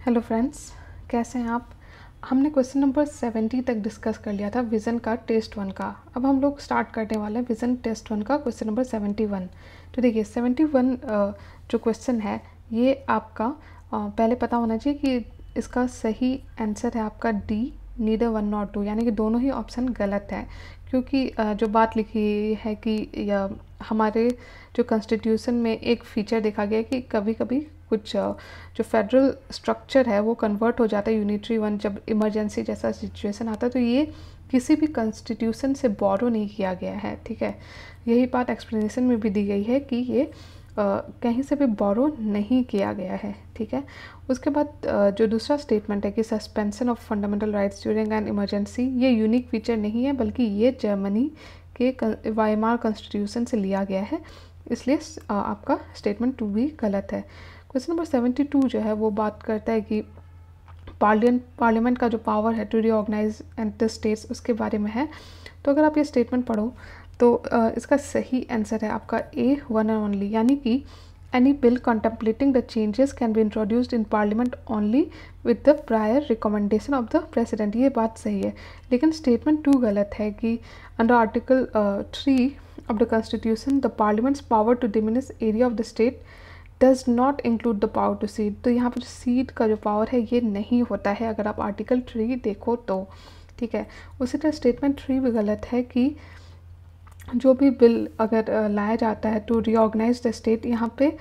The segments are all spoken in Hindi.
हेलो फ्रेंड्स, कैसे हैं आप। हमने क्वेश्चन नंबर 70 तक डिस्कस कर लिया था विज़न का टेस्ट 1 का। अब हम लोग स्टार्ट करने वाले हैं विज़न टेस्ट 1 का क्वेश्चन नंबर 71। तो देखिए 71 जो क्वेश्चन है ये आपका पहले पता होना चाहिए कि इसका सही आंसर है आपका डी, नीदर 1 नॉर 2, यानी कि दोनों ही ऑप्शन गलत है। क्योंकि जो बात लिखी है कि हमारे जो कॉन्स्टिट्यूशन में एक फीचर देखा गया है कि कभी कभी कुछ जो फेडरल स्ट्रक्चर है वो कन्वर्ट हो जाता है यूनिटरी वन जब इमरजेंसी जैसा सिचुएशन आता है। तो ये किसी भी कॉन्स्टिट्यूशन से बोरो नहीं किया गया है, ठीक है। यही बात एक्सप्लेनेशन में भी दी गई है कि ये कहीं से भी बोरो नहीं किया गया है, ठीक है। उसके बाद जो दूसरा स्टेटमेंट है कि suspension of fundamental rights during an emergency, ये यूनिक फीचर नहीं है बल्कि ये जर्मनी के वाइमार कॉन्स्टिट्यूशन से लिया गया है, इसलिए आपका स्टेटमेंट 2 भी गलत है। क्वेश्चन नंबर 72 जो है वो बात करता है कि पार्लियामेंट का जो पावर है टू रीऑर्गेनाइज एंड स्टेट्स, उसके बारे में है। तो अगर आप ये स्टेटमेंट पढ़ो तो इसका सही आंसर है आपका ए, वन एंड ओनली, यानी कि any bill contemplating the changes can be introduced in parliament only with the prior recommendation of the president. ये बात सही है, लेकिन स्टेटमेंट 2 गलत है कि under article 3 of the constitution the parliament's power to diminish area of the state does not include the power to cede। तो यहाँ पर सीड का जो पावर है ये नहीं होता है अगर आप आर्टिकल 3 देखो तो, ठीक है। उसी तरह स्टेटमेंट 3 भी गलत है कि जो भी बिल अगर लाया जाता है टू रीऑर्गेनाइज द स्टेट, यहाँ पे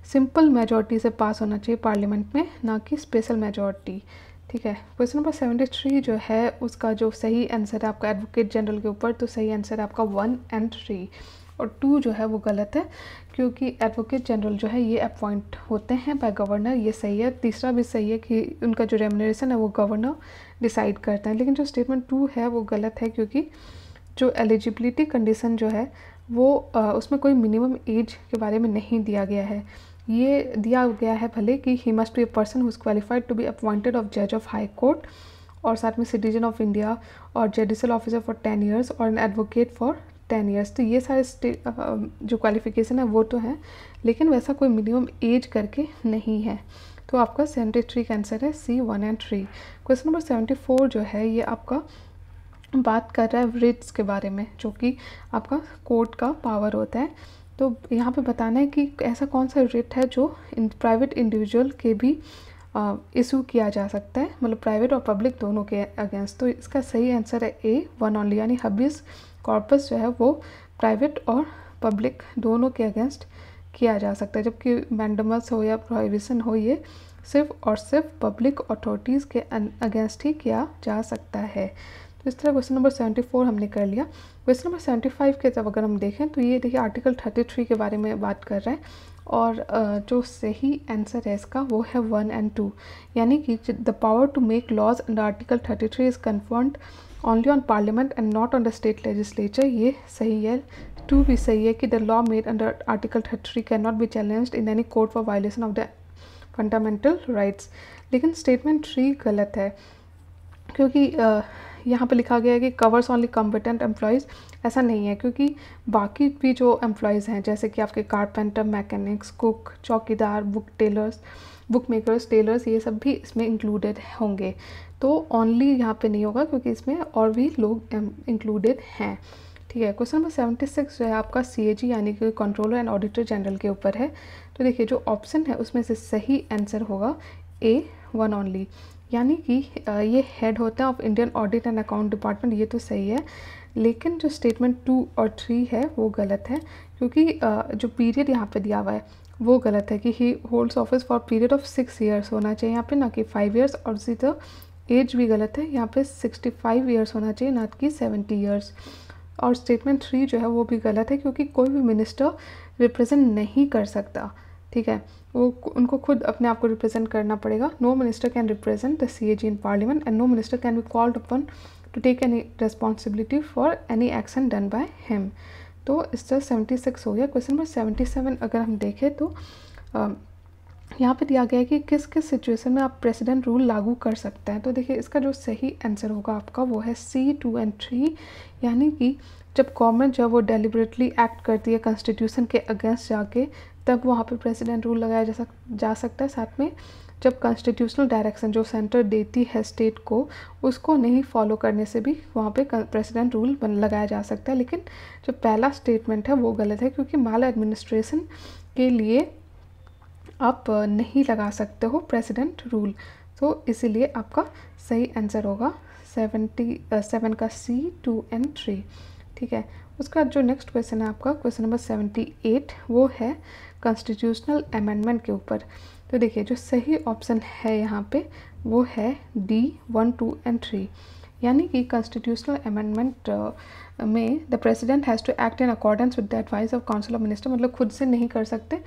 सिंपल मेजॉरिटी से पास होना चाहिए पार्लियामेंट में, ना कि स्पेशल मेजॉरिटी, ठीक है। क्वेश्चन नंबर 73 जो है उसका जो सही आंसर है आपका एडवोकेट जनरल के ऊपर, तो सही आंसर है आपका 1 एंड 3, और 2 जो है वो गलत है क्योंकि एडवोकेट जनरल जो है ये अपॉइंट होते हैं बाय गवर्नर, ये सही है। तीसरा भी सही है कि उनका जो रेम्यूनरेशन है वो गवर्नर डिसाइड करता है, लेकिन जो स्टेटमेंट 2 है वो गलत है क्योंकि जो एलिजिबिलिटी कंडीशन जो है वो उसमें कोई मिनिमम एज के बारे में नहीं दिया गया है। ये दिया गया है भले कि ही must be a person who is qualified to be appointed of जज ऑफ हाई कोर्ट, और साथ में सिटीजन ऑफ इंडिया और जुडिशल ऑफिसर फॉर 10 years और एन एडवोकेट फॉर 10 years। तो ये सारे जो क्वालिफिकेशन है वो तो है, लेकिन वैसा कोई मिनिमम एज करके नहीं है। तो आपका 73 का आंसर है सी, 1 एंड 3। क्वेश्चन नंबर 74 जो है ये आपका बात कर रहा है रिट्स के बारे में, जो कि आपका कोर्ट का पावर होता है। तो यहाँ पे बताना है कि ऐसा कौन सा रिट है जो प्राइवेट इंडिविजुअल के भी इशू किया जा सकता है, मतलब प्राइवेट और पब्लिक दोनों के अगेंस्ट। तो इसका सही आंसर है ए, 1 ओनली, यानी हबीज कॉर्पस जो है वो प्राइवेट और पब्लिक दोनों के अगेंस्ट किया जा सकता है, जबकि मैंडेमस हो या प्रोहिबिशन हो ये सिर्फ और सिर्फ पब्लिक अथॉरिटीज़ के अगेंस्ट ही किया जा सकता है। तो इस तरह क्वेश्चन नंबर 74 हमने कर लिया। क्वेश्चन नंबर 75 के जब अगर हम देखें तो ये देखिए आर्टिकल 33 के बारे में बात कर रहा है, और जो सही आंसर है इसका वो है 1 एंड 2, यानी कि the power to make laws under article 33 is confirmed only on parliament and not on the state legislature, ये सही है। 2 भी सही है कि the law made under article 33 can not be challenged in any court for violation of the fundamental rights. लेकिन स्टेटमेंट 3 गलत है क्योंकि यहाँ पे लिखा गया है कि कवर्स ओनली कॉम्पिटेंट एम्प्लॉयज़। ऐसा नहीं है, क्योंकि बाकी भी जो एम्प्लॉयज़ हैं जैसे कि आपके कारपेंटर, मैकेनिक्स, कुक, चौकीदार, बुक मेकर्स, टेलर्स, ये सब भी इसमें इंक्लूडेड होंगे। तो ओनली यहाँ पे नहीं होगा क्योंकि इसमें और भी लोग इंक्लूडेड हैं, ठीक है। क्वेश्चन नंबर 76 जो है आपका CAG यानी कि कंट्रोलर एंड ऑडिटर जनरल के ऊपर है। तो देखिए जो ऑप्शन है उसमें से सही आंसर होगा ए, 1 ओनली, यानी कि ये हेड होता है of Indian audit and account department, ये तो सही है। लेकिन जो स्टेटमेंट 2 और 3 है वो गलत है क्योंकि जो पीरियड यहाँ पे दिया हुआ है वो गलत है कि ही holds office for period of 6 years होना चाहिए यहाँ पे, ना कि 5 years। और इसी तरह एज भी गलत है, यहाँ पे 65 years होना चाहिए, ना कि 70 years। और स्टेटमेंट 3 जो है वो भी गलत है क्योंकि कोई भी मिनिस्टर रिप्रेजेंट नहीं कर सकता, ठीक है। वो उनको खुद अपने आप को रिप्रेजेंट करना पड़ेगा। No minister can represent the CAG in parliament and no minister can be called upon to take any responsibility for any action done by him. तो इस तरह 76 हो गया। क्वेश्चन नंबर 77 अगर हम देखें तो यहाँ पे दिया गया है कि किस किस सिचुएशन में आप प्रेसिडेंट रूल लागू कर सकते हैं। तो देखिए इसका जो सही आंसर होगा आपका वो है C, 2 एंड 3, यानी कि जब गवर्नमेंट जब वो डेलिबरेटली एक्ट करती है कॉन्स्टिट्यूशन के अगेंस्ट जाके, तब वहाँ पे प्रेसिडेंट रूल लगाया जा सकता है। साथ में जब कॉन्स्टिट्यूशनल डायरेक्शन जो सेंटर देती है स्टेट को, उसको नहीं फॉलो करने से भी वहाँ पे प्रेसिडेंट रूल लगाया जा सकता है। लेकिन जो पहला स्टेटमेंट है वो गलत है, क्योंकि माल एडमिनिस्ट्रेशन के लिए आप नहीं लगा सकते हो प्रेसिडेंट रूल। तो इसीलिए आपका सही आंसर होगा 77 का C, 2 and 3। ठीक है, उसका जो नेक्स्ट क्वेश्चन है आपका क्वेश्चन नंबर 78, वो है कॉन्स्टिट्यूशनल अमेंडमेंट के ऊपर। तो देखिए जो सही ऑप्शन है यहाँ पे वो है D, 1, 2 and 3, यानी कि कॉन्स्टिट्यूशनल अमेंडमेंट में the president has to act in accordance with the advice of council of minister, मतलब खुद से नहीं कर सकते।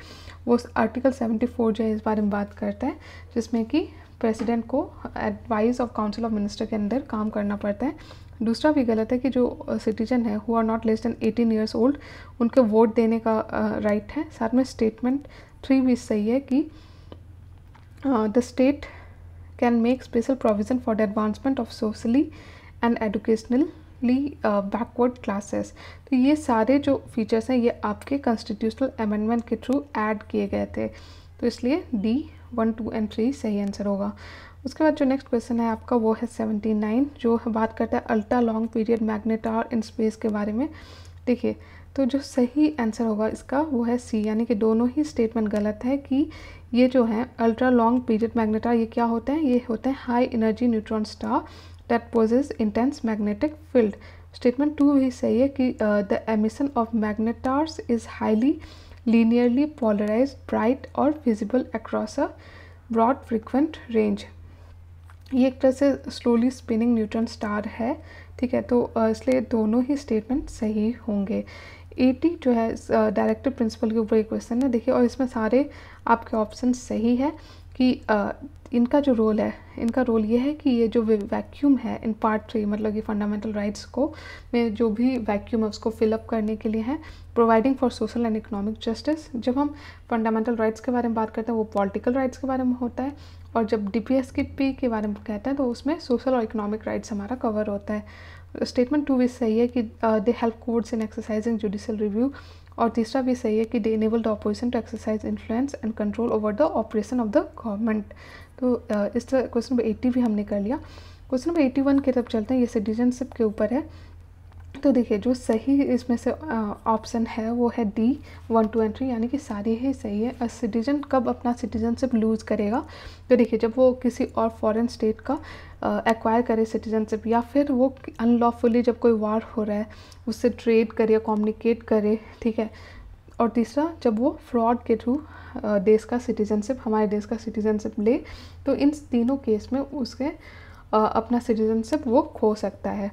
वो आर्टिकल 74 जो है इस बारे में बात करता है, जिसमें कि प्रेसिडेंट को advice of council of minister के अंदर काम करना पड़ता है। दूसरा भी गलत है कि जो सिटीजन है who are not less than 18 years old, उनके वोट देने का राइट है। साथ में स्टेटमेंट 3 भी सही है कि the state can make special provision for the advancement of socially and educationally backward classes. तो ये सारे जो फीचर्स हैं ये आपके कॉन्स्टिट्यूशनल अमेंडमेंट के थ्रू ऐड किए गए थे, तो इसलिए D, 1, 2 and 3 सही आंसर होगा। उसके बाद जो नेक्स्ट क्वेश्चन है आपका वो है 79, जो बात करता है ultra long period magnetar in space के बारे में। देखिए तो जो सही आंसर होगा इसका वो है C, यानी कि दोनों ही स्टेटमेंट गलत है कि ये जो है अल्ट्रा लॉन्ग पीरियड मैग्नेटार ये क्या होते हैं, ये होते हैं high energy neutron star that poses intense magnetic field. Statement 2 भी सही है कि the emission of magnetars is highly linearly polarized, bright और visible across a broad frequent range। ये एक तरह से स्लोली स्पिनिंग न्यूट्रॉन स्टार है। ठीक है, तो इसलिए दोनों ही स्टेटमेंट सही होंगे। 80 जो है डायरेक्टिव प्रिंसिपल के ऊपर एक क्वेश्चन है, देखिए, और इसमें सारे आपके ऑप्शन सही है कि इनका जो रोल है, इनका रोल ये है कि ये जो वैक्यूम है इन पार्ट 3, मतलब कि फंडामेंटल राइट्स को में जो भी वैक्यूम है उसको फिलअप करने के लिए है, providing for social and economic justice. जब हम फंडामेंटल राइट्स के बारे में बात करते हैं वो पॉलिटिकल राइट्स के बारे में होता है, और जब DPSP के बारे में कहते हैं तो उसमें सोशल और इकोनॉमिक राइट्स हमारा कवर होता है। स्टेटमेंट 2 भी सही है कि they help courts in exercising judicial review, और तीसरा भी सही है कि they enable the opposition to exercise influence and control over the operation of the government. तो इस तरह क्वेश्चन नंबर 80 भी हमने कर लिया। क्वेश्चन नंबर 81 की तरफ चलते हैं, ये सिटीजनशिप के ऊपर है। तो देखिए जो सही इसमें से ऑप्शन है वो है D, 1, 2 and 3, यानी कि सारी ही सही है। सिटीजन कब अपना सिटीजनशिप लूज़ करेगा, तो देखिए जब वो किसी और फॉरेन स्टेट का एक्वायर करे सिटीजनशिप, या फिर वो अनलॉफुली जब कोई वार हो रहा है उससे ट्रेड करे, कम्युनिकेट करे। ठीक है, और तीसरा जब वो फ्रॉड के थ्रू देश का सिटीजनशिप, हमारे देश का सिटीजनशिप ले, तो इन तीनों केस में उसके अपना सिटीजनशिप वो खो सकता है।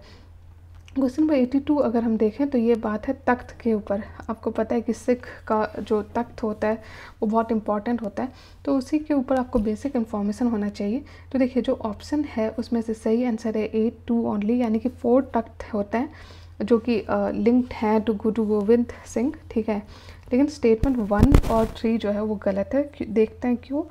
क्वेश्चन नंबर 82 अगर हम देखें तो ये बात है तख्त के ऊपर। आपको पता है कि सिख का जो तख्त होता है वो बहुत इंपॉर्टेंट होता है, तो उसी के ऊपर आपको बेसिक इन्फॉर्मेशन होना चाहिए। तो देखिए जो ऑप्शन है उसमें से सही आंसर है A, 2 ओनली, यानी कि 4 तख्त होते हैं जो कि लिंक्ड हैं टू गुरु गोविंद सिंह। ठीक है, लेकिन स्टेटमेंट 1 और 3 जो है वो गलत है। देखते हैं क्यों।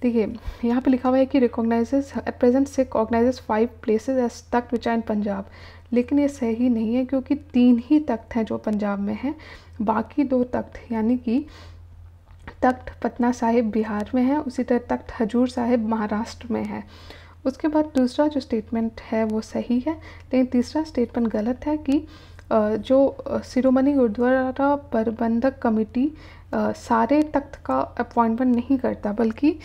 देखिए यहाँ पे लिखा हुआ है कि recognizes at present Sikh organizes 5 places as Takht which are in Punjab, लेकिन ये सही नहीं है क्योंकि 3 ही तख्त हैं जो पंजाब में हैं। बाकी 2 तख्त यानी कि तख्त पटना साहिब बिहार में है, उसी तरह तख्त हजूर साहिब महाराष्ट्र में है। उसके बाद दूसरा जो स्टेटमेंट है वो सही है, लेकिन तीसरा स्टेटमेंट गलत है कि जो शिरोमणि गुरुद्वारा प्रबंधक कमेटी सारे तख्त का अपॉइंटमेंट नहीं करता, बल्कि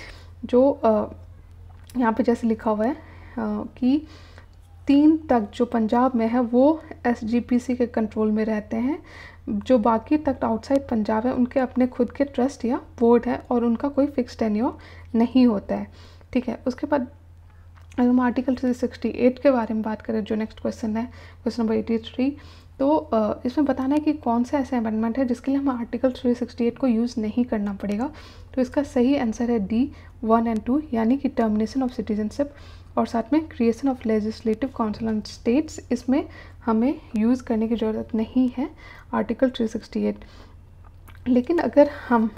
जो यहाँ पे जैसे लिखा हुआ है कि 3 तख्त जो पंजाब में है वो SGPC के कंट्रोल में रहते हैं। जो बाकी तख्त आउटसाइड पंजाब है उनके अपने खुद के ट्रस्ट या बोर्ड है और उनका कोई फिक्स टेन्योर नहीं होता है। ठीक है, उसके बाद अगर हम आर्टिकल 368 के बारे में बात करें, जो नेक्स्ट क्वेश्चन है क्वेश्चन नंबर 83, तो इसमें बताना है कि कौन सा ऐसा अमेंडमेंट है जिसके लिए हम आर्टिकल 368 को यूज़ नहीं करना पड़ेगा। तो इसका सही आंसर है D, 1 and 2, यानी कि टर्मिनेशन ऑफ सिटीजनशिप, और साथ में creation of legislative council on states, इसमें हमें यूज़ करने की ज़रूरत नहीं है आर्टिकल 368। लेकिन अगर हम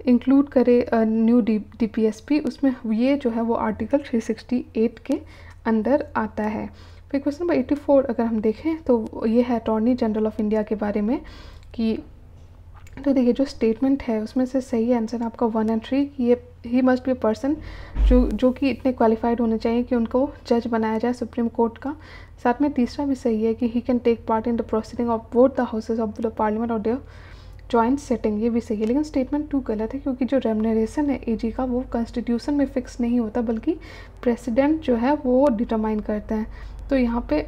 इंक्लूड करें न्यू DPSP, उसमें ये जो है वो आर्टिकल 368 के अंदर आता है। फिर क्वेश्चन नंबर 84 अगर हम देखें तो ये है अटॉर्नी जनरल ऑफ इंडिया के बारे में कि तो देखिए जो स्टेटमेंट है उसमें से सही आंसर आपका 1 और 3, ये ही मस्ट बी पर्सन जो कि इतने क्वालिफाइड होने चाहिए कि उनको जज बनाया जाए सुप्रीम कोर्ट का। साथ में तीसरा भी सही है कि he can take part in the proceeding of both the houses of the parliament और देयर जॉइंट सेटिंग, ये भी सही है। लेकिन स्टेटमेंट 2 गलत है क्योंकि जो रेमुनरेशन है एजी का वो कॉन्स्टिट्यूशन में फिक्स नहीं होता बल्कि प्रेसिडेंट जो है वो डिटरमाइन करते हैं। तो यहाँ पे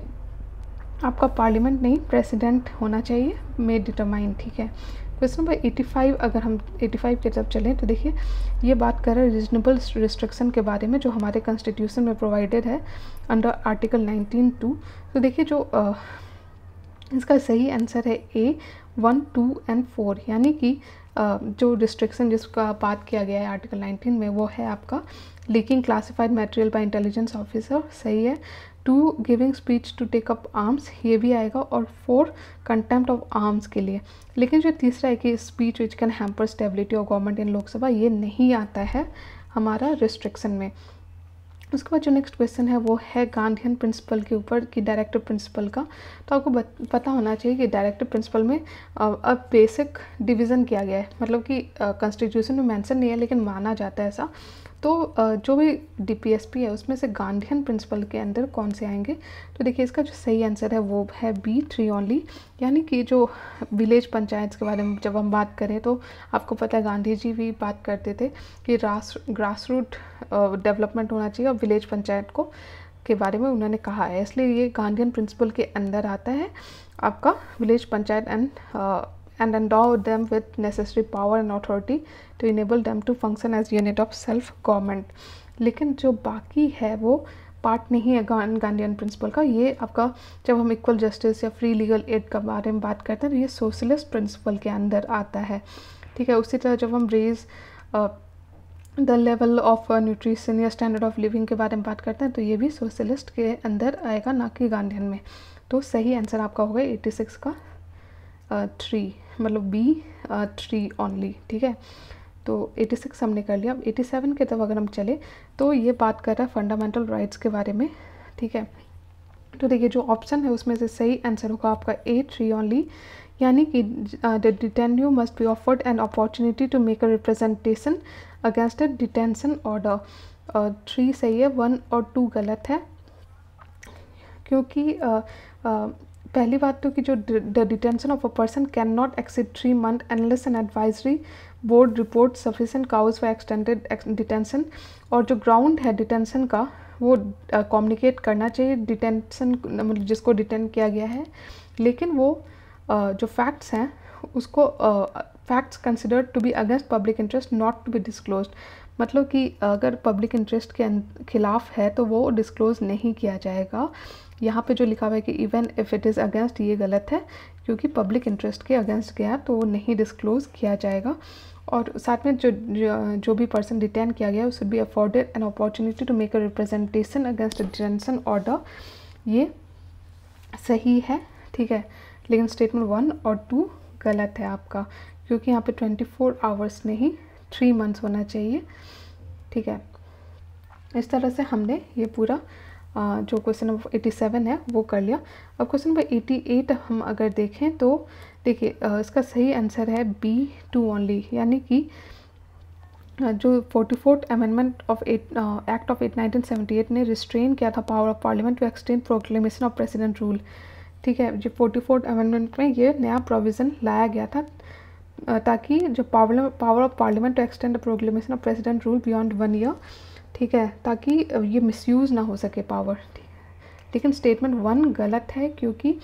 आपका पार्लियामेंट नहीं प्रेसिडेंट होना चाहिए, मे डिटरमाइन, ठीक है। क्वेश्चन नंबर 85, अगर हम 85 की तरफ चलें तो देखिए ये बात कर रहे हैं रीजनेबल रिस्ट्रिक्शन के बारे में जो हमारे कॉन्स्टिट्यूशन में प्रोवाइडेड है अंडर आर्टिकल 19(2). तो देखिए जो इसका सही आंसर है ए 1, 2 एंड 4, यानी कि जो रिस्ट्रिक्शन जिसका बात किया गया है आर्टिकल 19 में वो है आपका leaking classified material by intelligence officer, सही है। 2 giving speech to take up arms, ये भी आएगा। और 4 कंटेम्प्ट ऑफ आर्म्स के लिए। लेकिन जो तीसरा है कि speech which can hamper stability of government in Lok Sabha, ये नहीं आता है हमारा रिस्ट्रिक्शन में। उसके बाद जो नेक्स्ट क्वेश्चन है वो है गांधीयन प्रिंसिपल के ऊपर कि डायरेक्टर प्रिंसिपल का। तो आपको पता होना चाहिए कि डायरेक्टर प्रिंसिपल में अब बेसिक डिवीज़न किया गया है, मतलब कि कॉन्स्टिट्यूशन में मेंशन नहीं है लेकिन माना जाता है ऐसा। तो जो भी डीपीएसपी है उसमें से गांधीयन प्रिंसिपल के अंदर कौन से आएंगे, तो देखिए इसका जो सही आंसर है वो है बी 3 ओनली, यानी कि जो विलेज पंचायत के बारे में जब हम बात करें तो आपको पता है गांधी जी भी बात करते थे कि ग्रास रूट डेवलपमेंट होना चाहिए और विलेज पंचायत को के बारे में उन्होंने कहा है, इसलिए ये गांधीयन प्रिंसिपल के अंदर आता है आपका village panchayat and endow them with necessary power and authority to enable them to function as unit of self government। लेकिन जो बाकी है वो पार्ट नहीं है गांधीयन प्रिंसिपल का। ये आपका जब हम इक्वल जस्टिस या फ्री लीगल एड के बारे में बात करते हैं तो ये सोशलिस्ट प्रिंसिपल के अंदर आता है, ठीक है। उसी तरह जब हम raise the level of nutrition या स्टैंडर्ड ऑफ लिविंग के बारे में बात करते हैं तो ये भी सोशलिस्ट के अंदर आएगा, ना कि गांधीयन में। तो सही आंसर आपका होगा 86 का 3, मतलब बी 3 ओनली, ठीक है। तो 86 हमने कर लिया। अब 87 के तरफ अगर हम चले तो ये बात कर रहा है फंडामेंटल राइट्स के बारे में, ठीक है। तो देखिए जो ऑप्शन है उसमें से सही आंसर होगा आपका ए 3 ओनली, यानी कि the detenu must be offered an opportunity to make a representation against a detention order. 3 सही है, 1 और 2 गलत है, क्योंकि पहली बात तो कि जो the detention of a person can not exceed 3 months unless an advisory board report sufficient cause for extended detention. और जो ग्राउंड है डिटेंशन का वो कम्युनिकेट करना चाहिए डिटेंशन, मतलब जिसको डिटेन किया गया है, लेकिन वो जो फैक्ट्स हैं उसको facts considered to be against public interest not to be disclosed, मतलब कि अगर पब्लिक इंटरेस्ट के खिलाफ है तो वो डिस्क्लोज नहीं किया जाएगा। यहाँ पे जो लिखा हुआ है कि even if it is against, ये गलत है क्योंकि पब्लिक इंटरेस्ट के अगेंस्ट गया तो वो नहीं डिस्क्लोज किया जाएगा। और साथ में जो भी पर्सन डिटेन किया गया should be afforded an opportunity to make a representation against detention order, ये सही है, ठीक है। लेकिन स्टेटमेंट 1 और 2 गलत है आपका, क्योंकि यहाँ पे 24 आवर्स नहीं 3 months होना चाहिए, ठीक है। इस तरह से हमने ये पूरा जो क्वेश्चन नंबर 87 है वो कर लिया। अब क्वेश्चन नंबर 88 हम अगर देखें तो देखिए इसका सही आंसर है बी 2 ओनली, यानी कि जो 44th amendment of act of 1978 ने रिस्ट्रेन किया था power of parliament to extend proclamation of president rule, ठीक है। जो 44th अमेंडमेंट में ये नया प्रोविज़न लाया गया था ताकि जो power of parliament to extend the proclamation of president rule beyond 1 year, ठीक है, ताकि ये मिसयूज़ ना हो सके पावर। लेकिन स्टेटमेंट 1 गलत है क्योंकि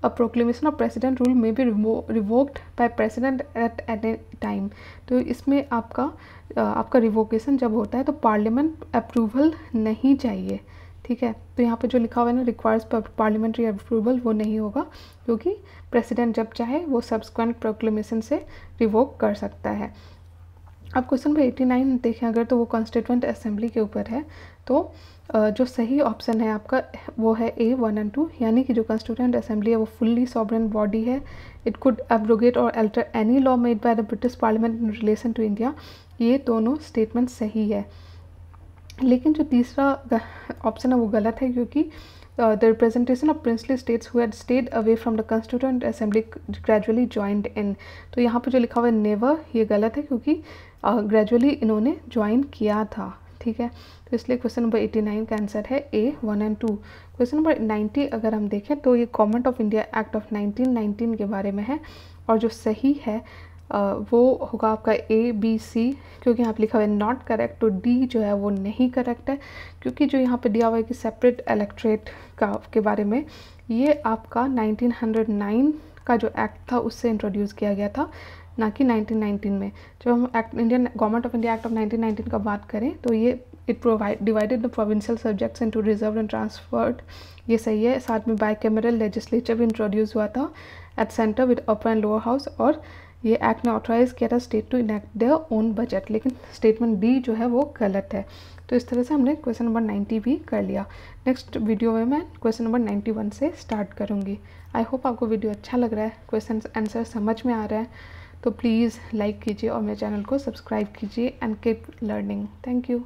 a proclamation of president rule में be revoked by president at any time. तो इसमें आपका रिवोकेशन जब होता है तो पार्लियामेंट अप्रूवल नहीं चाहिए, ठीक है। तो यहाँ पे जो लिखा हुआ है ना रिक्वायर्स पार्लियामेंट्री अप्रूवल, वो नहीं होगा क्योंकि प्रेसिडेंट जब चाहे वो सब्सिक्वेंट प्रोक्लेमेशन से रिवोक कर सकता है। अब क्वेश्चन नंबर 89 देखें अगर तो वो कॉन्स्टिट्यूएंट असेंबली के ऊपर है। तो जो सही ऑप्शन है आपका वो है ए 1 और 2, यानी कि जो कॉन्स्टिट्यूएंट असेंबली है वो फुल्ली सॉवरेन बॉडी है। इट कुड एब्रोगेट और alter any law made by the British parliament in relation to India. ये दोनों स्टेटमेंट सही है। लेकिन जो तीसरा ऑप्शन है वो गलत है, क्योंकि the representation of princely states who had stayed away from the constituent assembly gradually joined in. तो यहाँ पे जो लिखा हुआ है नेवर, ये गलत है, क्योंकि ग्रेजुअली इन्होंने ज्वाइन किया था। ठीक है, तो इसलिए क्वेश्चन नंबर 89 का आंसर है ए 1 एंड 2। क्वेश्चन नंबर 90 अगर हम देखें तो ये government of India act of 1919 के बारे में है, और जो सही है वो होगा आपका ए बी सी, क्योंकि यहाँ पे लिखा हुआ है नॉट करेक्ट, तो डी जो है वो नहीं करेक्ट है, क्योंकि जो यहाँ पे दिया हुआ है कि सेपरेट इलेक्ट्रेट का के बारे में, ये आपका 1909 का जो एक्ट था उससे इंट्रोड्यूस किया गया था, ना कि 1919 में। जब हम act Indian government of India act of 1919 का बात करें तो ये it provide divided the provincial subjects into reserve and transferred, ये सही है। साथ में बाइकैमरल लेजिस्लेचर भी इंट्रोड्यूस हुआ था at center with upper and lower house, और ये एक्ट ने ऑथराइज किया था state to enact their own budget, लेकिन स्टेटमेंट डी जो है वो गलत है। तो इस तरह से हमने क्वेश्चन नंबर 90 भी कर लिया। नेक्स्ट वीडियो में मैं क्वेश्चन नंबर 91 से स्टार्ट करूँगी। आई होप आपको वीडियो अच्छा लग रहा है, क्वेश्चन आंसर समझ में आ रहा है, तो प्लीज़ लाइक कीजिए और मेरे चैनल को सब्सक्राइब कीजिए and keep learning. Thank you.